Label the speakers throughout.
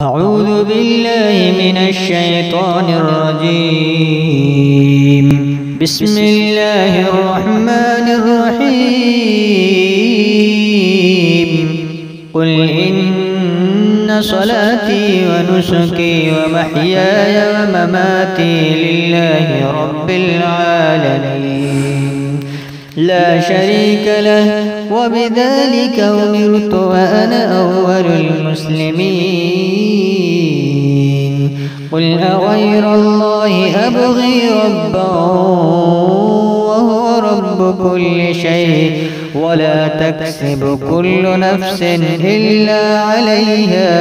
Speaker 1: أعوذ بالله من الشيطان الرجيم. بسم الله الرحمن الرحيم. قل إن صلاتي ونسكي ومحياي ومماتي لله رب العالمين لا شريك له وبذلك أمرت وأنا أول المسلمين. قل أغير الله أبغي ربا وهو رب كل شيء ولا تكسب كل نفس إلا عليها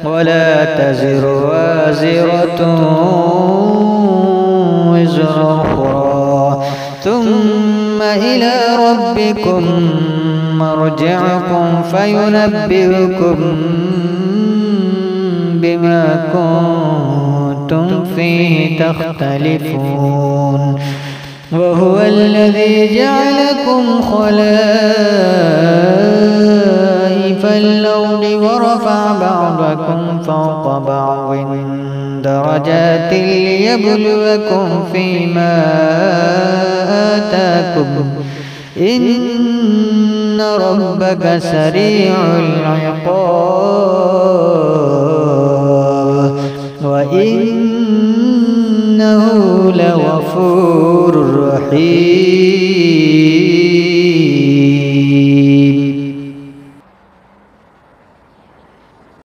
Speaker 1: ولا تزر وازرة وزر أخرى ثم إلى ربكم مرجعكم فينبئكم بما كنتم فيه تختلفون. وهو الذي جعلكم خلائف الأرض ورفع بعضكم فوق بعض درجات ليبلوكم فيما آتاكم إن ربك سريع العقاب وإنه لغفور رحيم.